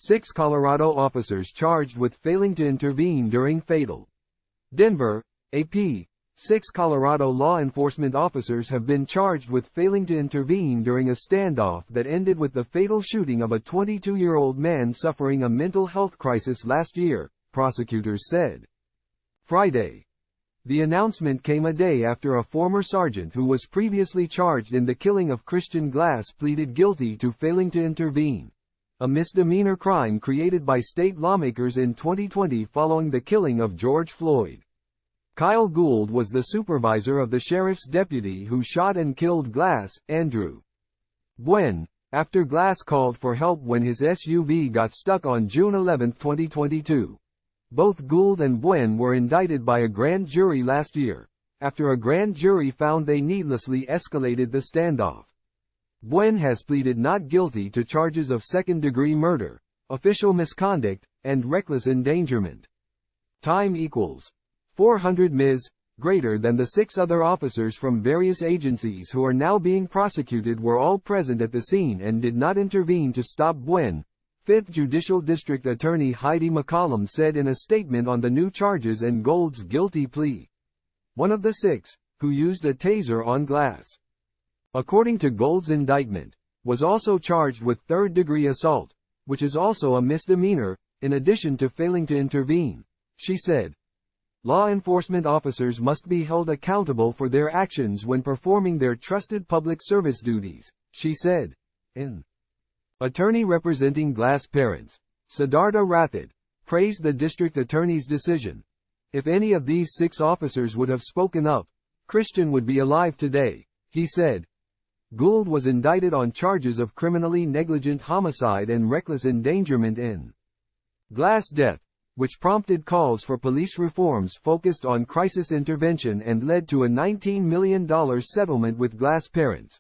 6 Colorado officers charged with failing to intervene during fatal. Denver, AP. 6 Colorado law enforcement officers have been charged with failing to intervene during a standoff that ended with the fatal shooting of a 22-year-old man suffering a mental health crisis last year, prosecutors said Friday. The announcement came a day after a former sergeant who was previously charged in the killing of Christian Glass pleaded guilty to failing to intervene, a misdemeanor crime created by state lawmakers in 2020 following the killing of George Floyd. Kyle Gould was the supervisor of the sheriff's deputy who shot and killed Glass, Andrew Buen, after Glass called for help when his SUV got stuck on June 11, 2022. Both Gould and Buen were indicted by a grand jury last year, after a grand jury found they needlessly escalated the standoff. Buen has pleaded not guilty to charges of second-degree murder, official misconduct, and reckless endangerment. Time equals 400 ms, greater than the 6 other officers from various agencies who are now being prosecuted were all present at the scene and did not intervene to stop Buen, 5th Judicial District Attorney Heidi McCollum said in a statement on the new charges and Gould's guilty plea. One of the 6, who used a taser on Glass, according to Gould's indictment, was also charged with third-degree assault, which is also a misdemeanor, in addition to failing to intervene, she said. Law enforcement officers must be held accountable for their actions when performing their trusted public service duties, she said. An attorney representing Glass parents, Siddhartha Rathod, praised the district attorney's decision. If any of these 6 officers would have spoken up, Christian would be alive today, he said. Gould was indicted on charges of criminally negligent homicide and reckless endangerment in Glass' death, which prompted calls for police reforms focused on crisis intervention and led to a $19 million settlement with Glass parents.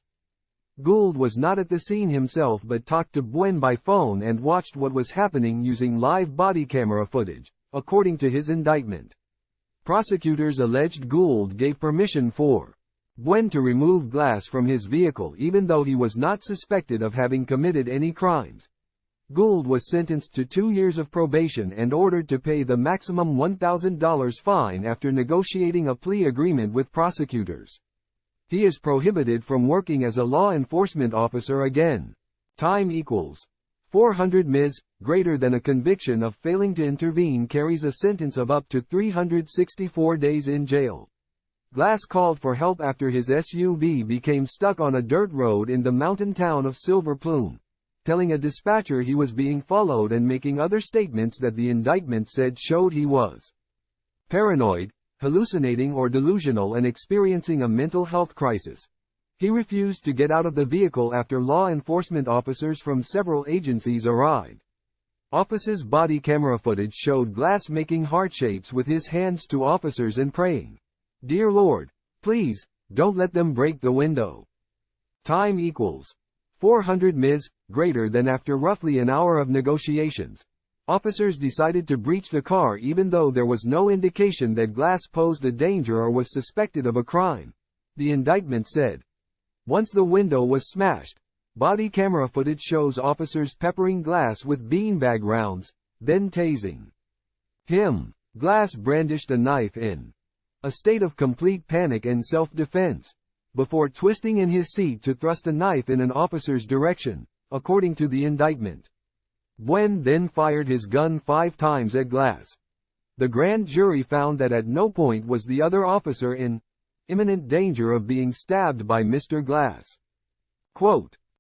Gould was not at the scene himself but talked to Buen by phone and watched what was happening using live body camera footage, according to his indictment. Prosecutors alleged Gould gave permission for Buen to remove Glass from his vehicle even though he was not suspected of having committed any crimes. Gould was sentenced to 2 years of probation and ordered to pay the maximum $1,000 fine after negotiating a plea agreement with prosecutors. He is prohibited from working as a law enforcement officer again. Time equals 400 ms, greater than a conviction of failing to intervene carries a sentence of up to 364 days in jail. Glass called for help after his SUV became stuck on a dirt road in the mountain town of Silver Plume, telling a dispatcher he was being followed and making other statements that the indictment said showed he was paranoid, hallucinating or delusional and experiencing a mental health crisis. He refused to get out of the vehicle after law enforcement officers from several agencies arrived. Officers' body camera footage showed Glass making heart shapes with his hands to officers and praying, "Dear Lord, please, don't let them break the window." Time equals 400 ms, greater than after roughly an hour of negotiations. Officers decided to breach the car even though there was no indication that Glass posed a danger or was suspected of a crime, the indictment said. Once the window was smashed, body camera footage shows officers peppering Glass with beanbag rounds, then tasing him. Glass brandished a knife in a state of complete panic and self-defense, before twisting in his seat to thrust a knife in an officer's direction, according to the indictment. Buen then fired his gun 5 times at Glass. The grand jury found that at no point was the other officer in imminent danger of being stabbed by Mr. Glass. Quote,